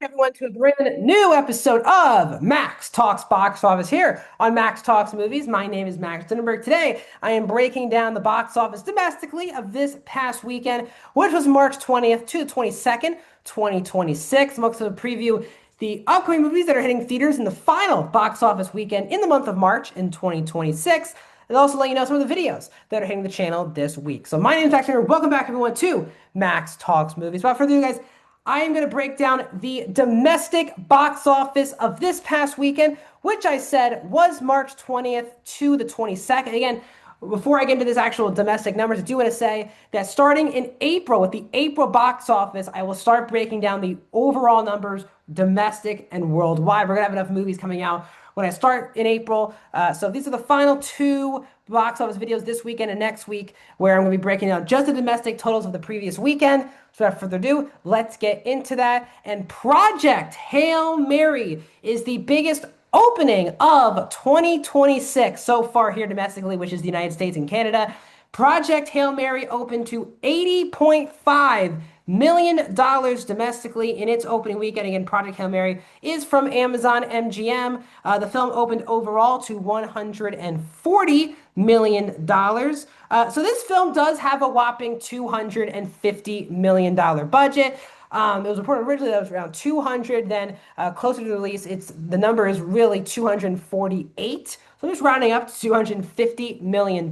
Everyone to a brand new episode of Max Talks Box Office here on Max Talks Movies. My name is Max Dinenberg. Today, I am breaking down the box office domestically of this past weekend, which was March 20th to the 22nd, 2026. I'm also going to preview the upcoming movies that are hitting theaters in the final box office weekend in the month of March in 2026. And also let you know some of the videos that are hitting the channel this week. So my name is Max Dinenberg. Welcome back, everyone, to Max Talks Movies. Without further ado, guys, I am going to break down the domestic box office of this past weekend, which I said was March 20th to the 22nd. Again, before I get into this actual domestic numbers, I do want to say that starting in April, with the April box office, I will start breaking down the overall numbers, domestic and worldwide. We're going to have enough movies coming out when I start in April. So these are the final two box office videos this weekend and next week, where I'm going to be breaking down just the domestic totals of the previous weekend. So without further ado, let's get into that. And Project Hail Mary is the biggest opening of 2026 so far here domestically, which is the United States and Canada. Project Hail Mary opened to $80.5 million domestically in its opening weekend. Again, Project Hail Mary is from Amazon MGM. The film opened overall to $140 million. So this film does have a whopping $250 million budget. It was reported originally that it was around 200, then closer to the release, the number is really 248. So I'm just rounding up to $250 million.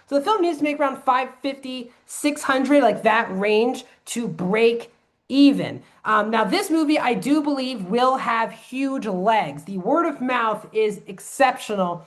So the film needs to make around 550, 600, like that range to break even. Now this movie, I do believe, will have huge legs. The word of mouth is exceptional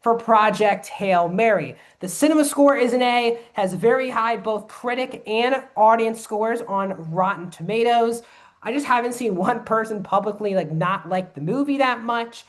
for Project Hail Mary. The cinema score is an A, has very high both critic and audience scores on Rotten Tomatoes. I just haven't seen one person publicly not like the movie that much.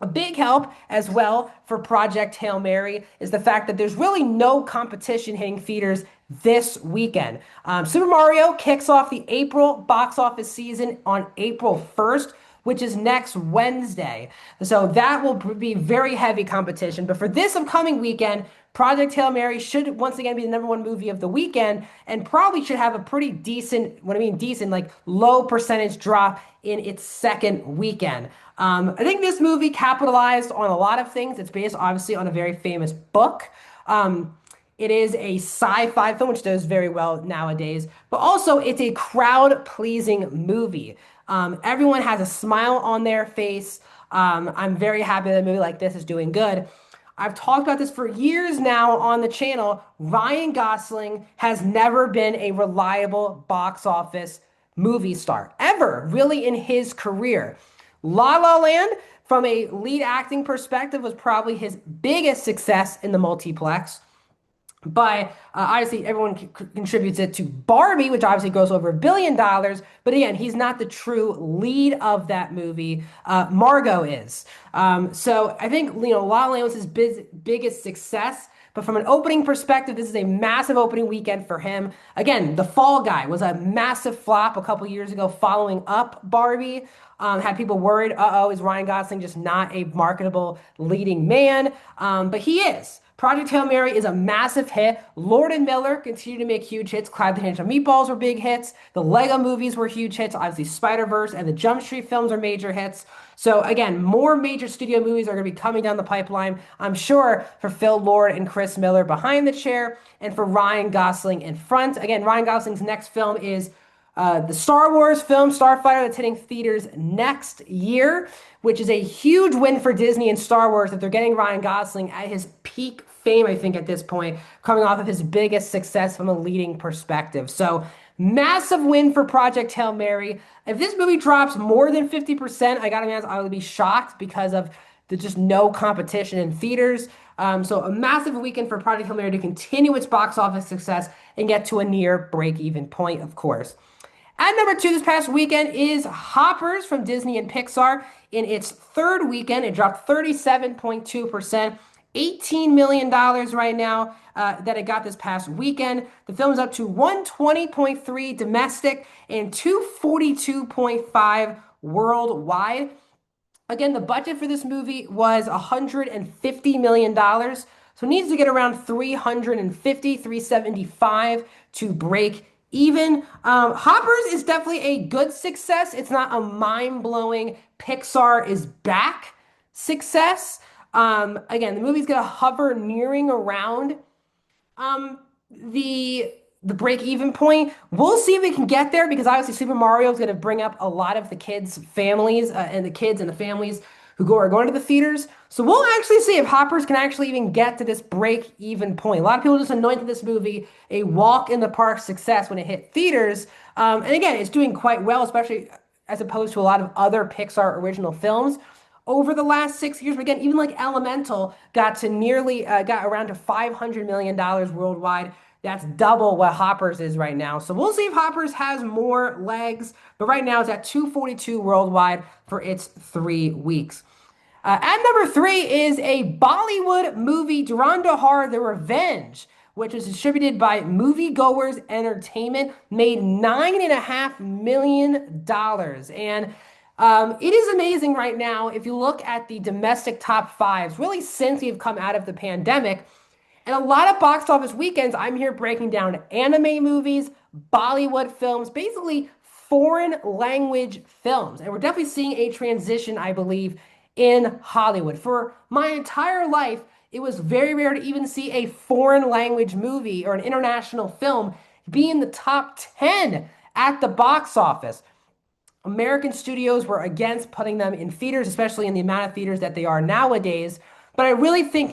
A big help as well for Project Hail Mary is the fact that there's really no competition hitting theaters this weekend. Super Mario kicks off the April box office season on April 1st, which is next Wednesday. So that will be very heavy competition. But for this upcoming weekend, Project Hail Mary should once again be the #1 movie of the weekend and probably should have a pretty decent, what I mean decent, like low percentage drop in its second weekend. I think this movie capitalized on a lot of things. It's based obviously on a very famous book. It is a sci-fi film, which does very well nowadays, but also it's a crowd-pleasing movie. Everyone has a smile on their face. I'm very happy that a movie like this is doing good. I've talked about this for years now on the channel. Ryan Gosling has never been a reliable box office movie star, ever, really, in his career. La La Land, from a lead acting perspective, was probably his biggest success in the multiplex. But obviously, everyone contributes it to Barbie, which obviously grows over $1 billion. But again, he's not the true lead of that movie. Margot is. So I think La La Land was his biggest success. But from an opening perspective, this is a massive opening weekend for him. Again, The Fall Guy was a massive flop a couple years ago following up Barbie. Had people worried, uh-oh, is Ryan Gosling just not a marketable leading man? But he is. Project Hail Mary is a massive hit. Lord and Miller continue to make huge hits. Clyde the Handsome Meatballs were big hits. The Lego movies were huge hits. Obviously, Spider-Verse and the Jump Street films are major hits. So again, more major studio movies are going to be coming down the pipeline, I'm sure, for Phil Lord and Chris Miller behind the chair and for Ryan Gosling in front. Again, Ryan Gosling's next film is the Star Wars film, Starfighter, that's hitting theaters next year, which is a huge win for Disney and Star Wars that they're getting Ryan Gosling at his peak fame, I think, at this point, coming off of his biggest success from a leading perspective. So massive win for Project Hail Mary. If this movie drops more than 50%, I gotta be honest, I would be shocked because of the just no competition in theaters. So a massive weekend for Project Hail Mary to continue its box office success and get to a near break-even point, of course. At #2 this past weekend is Hoppers from Disney and Pixar. In its third weekend, it dropped 37.2%, $18 million right now that it got this past weekend. The film's up to 120.3 domestic and 242.5 worldwide. Again, the budget for this movie was $150 million. So it needs to get around 350, 375 to break even. Hoppers is definitely a good success. It's not a mind-blowing Pixar is back success. Again, the movie's gonna hover nearing around um the the break even point. We'll see if we can get there because obviously Super Mario is going to bring up a lot of the kids' families and the kids and the families are going to the theaters. So we'll actually see if Hoppers can actually even get to this break even point. A lot of people just anointed this movie a walk in the park success when it hit theaters. And again, it's doing quite well, especially as opposed to a lot of other Pixar original films over the last 6 years. But again, even like Elemental got around to $500 million worldwide. That's double what Hoppers is right now. So we'll see if Hoppers has more legs. But right now it's at 242 worldwide for its 3 weeks. At number three is a Bollywood movie, Durandar: The Revenge, which was distributed by Moviegoers Entertainment, made $9.5 million. And it is amazing right now if you look at the domestic top fives, really since we've come out of the pandemic. And a lot of box office weekends, I'm here breaking down anime movies, Bollywood films, basically foreign language films. And we're definitely seeing a transition, I believe, in Hollywood. For my entire life, it was very rare to even see a foreign language movie or an international film be in the top 10 at the box office. American studios were against putting them in theaters, especially in the amount of theaters that they are nowadays. But I really think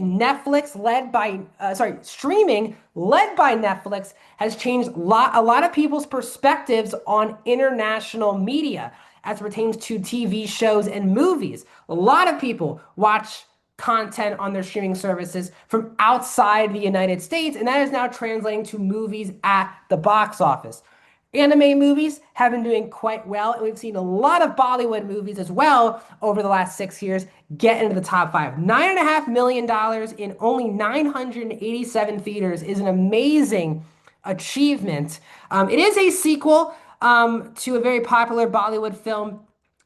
streaming led by Netflix has changed a lot of people's perspectives on international media as it pertains to TV shows and movies. A lot of people watch content on their streaming services from outside the United States, and that is now translating to movies at the box office. Anime movies have been doing quite well, and we've seen a lot of Bollywood movies as well over the last 6 years get into the top five. $9.5 million in only 987 theaters is an amazing achievement. It is a sequel to a very popular Bollywood film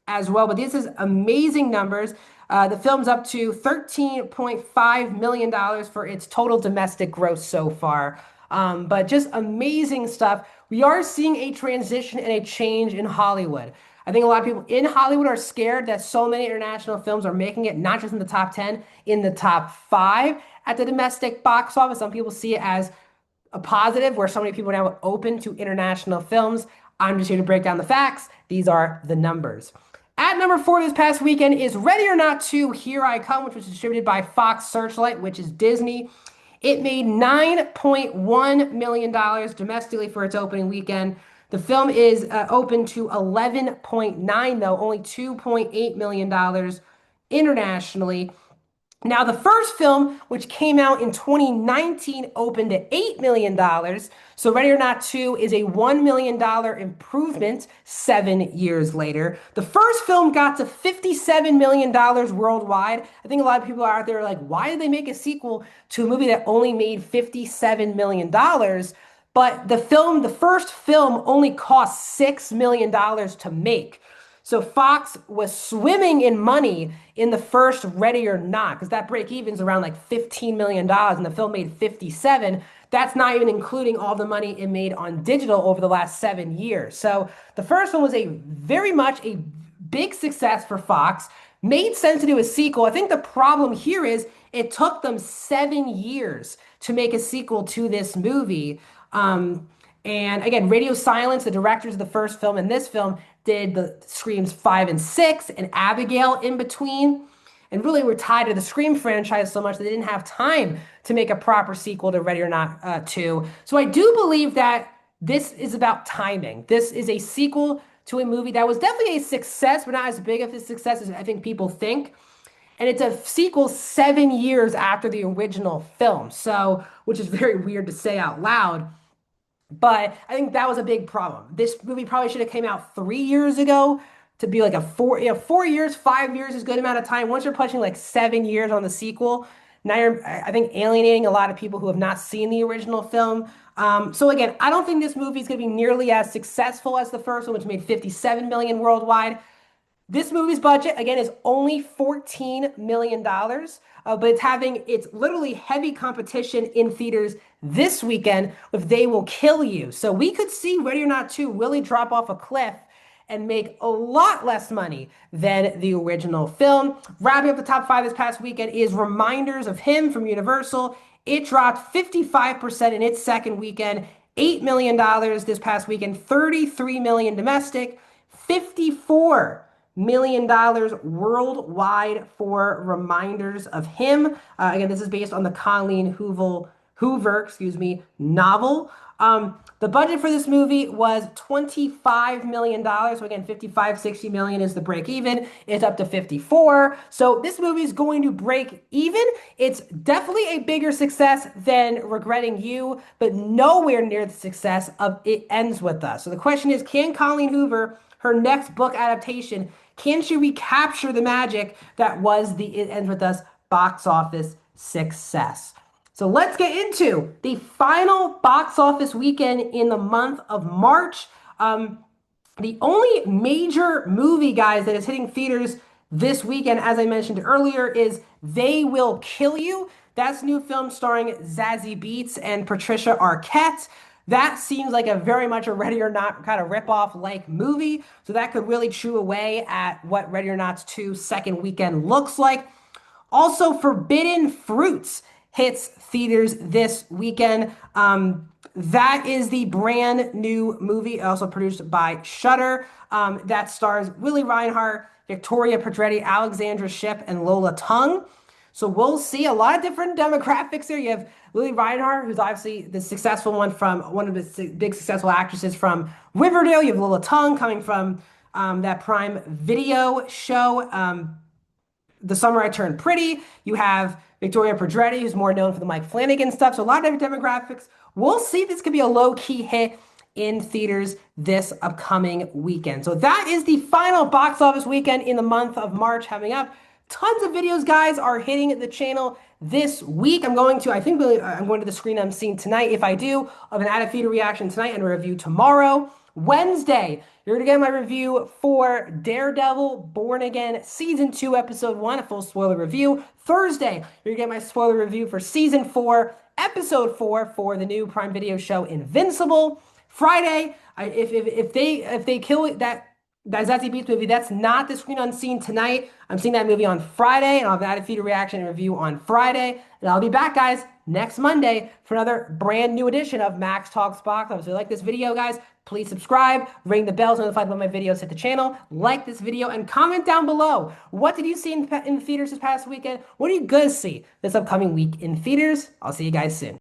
as well, but this is amazing numbers. The film's up to $13.5 million for its total domestic gross so far. But just amazing stuff. We are seeing a transition and a change in Hollywood. I think a lot of people in Hollywood are scared that so many international films are making it not just in the top 10, in the top five at the domestic box office. Some people see it as a positive where so many people are now open to international films. I'm just here to break down the facts. These are the numbers. At number four this past weekend is Ready or Not 2, Here I Come, which was distributed by Fox Searchlight, which is Disney. It made $9.1 million domestically for its opening weekend. The film is open to 11.9, though, only $2.8 million internationally. Now, the first film, which came out in 2019, opened at $8 million. So Ready or Not 2 is a $1 million improvement 7 years later. The first film got to $57 million worldwide. I think a lot of people out there are like, why did they make a sequel to a movie that only made $57 million? But the first film only cost $6 million to make. So Fox was swimming in money in the first Ready or Not, because that break even's around like $15 million and the film made 57. That's not even including all the money it made on digital over the last 7 years. So the first one was very much a big success for Fox. Made sense to do a sequel. I think the problem here is it took them 7 years to make a sequel to this movie. And again, Radio Silence, the directors of the first film and this film, did the Screams 5 and 6 and Abigail in between. And really were tied to the Scream franchise so much they didn't have time to make a proper sequel to Ready or Not 2. So I do believe that this is about timing. This is a sequel to a movie that was definitely a success, but not as big of a success as I think people think. And it's a sequel 7 years after the original film. So, which is very weird to say out loud. But I think that was a big problem. This movie probably should have came out 3 years ago to be like a 4 years, 5 years is a good amount of time. Once you're pushing like 7 years on the sequel, now you're, I think, alienating a lot of people who have not seen the original film. So again, I don't think this movie is going to be nearly as successful as the first one, which made 57 million worldwide. This movie's budget, again, is only $14 million, but it's having its literally heavy competition in theaters this weekend with They Will Kill You. So we could see Ready or Not 2 really drop off a cliff and make a lot less money than the original film. Wrapping up the top five this past weekend is Reminders of Him from Universal. It dropped 55% in its second weekend, $8 million this past weekend, $33 million domestic, $54 million worldwide for Reminders of Him. Again, this is based on the Colleen Hoover, novel. The budget for this movie was $25 million. So again, 55, 60 million is the break even. It's up to 54. So this movie is going to break even. It's definitely a bigger success than Regretting You, but nowhere near the success of It Ends With Us. So the question is, can Colleen Hoover, her next book adaptation, can she recapture the magic that was the It Ends With Us box office success? So let's get into the final box office weekend in the month of March. The only major movie, guys, that is hitting theaters this weekend, as I mentioned earlier, is They Will Kill You. That's a new film starring Zazie Beetz and Patricia Arquette. That seems like a very much a Ready or Not kind of ripoff like movie. So that could really chew away at what Ready or Not 2's second weekend looks like. Also, Forbidden Fruits hits theaters this weekend. That is the brand new movie, also produced by Shudder, that stars Willie Reinhart, Victoria Pedretti, Alexandra Shipp, and Lola Tung. So we'll see a lot of different demographics here. You have Lily Reinhart, who's obviously the successful one from one of the big successful actresses from Riverdale. You have Lola Tung coming from that Prime Video show, The Summer I Turned Pretty. You have Victoria Pedretti, who's more known for the Mike Flanagan stuff. So a lot of different demographics. We'll see if this could be a low-key hit in theaters this upcoming weekend. So that is the final box office weekend in the month of March coming up. Tons of videos, guys, are hitting the channel this week. I'm going to the screen I'm seeing tonight, if I do, of an out-of-theater reaction tonight and a review tomorrow. Wednesday, you're going to get my review for Daredevil Born Again Season 2, Episode 1, a full spoiler review. Thursday, you're going to get my spoiler review for Season 4, Episode 4 for the new Prime Video show Invincible. Friday, if they kill that Zazie Beetz movie, that's not the screen unseen tonight. I'm seeing that movie on Friday, and I'll have an out-of-theater reaction and review on Friday. And I'll be back, guys, next Monday for another brand new edition of Max Talks Box Office. If you like this video, guys, please subscribe, ring the bell so notified when my videos hit the channel, like this video, and comment down below. What did you see in the theaters this past weekend? What are you going to see this upcoming week in theaters? I'll see you guys soon.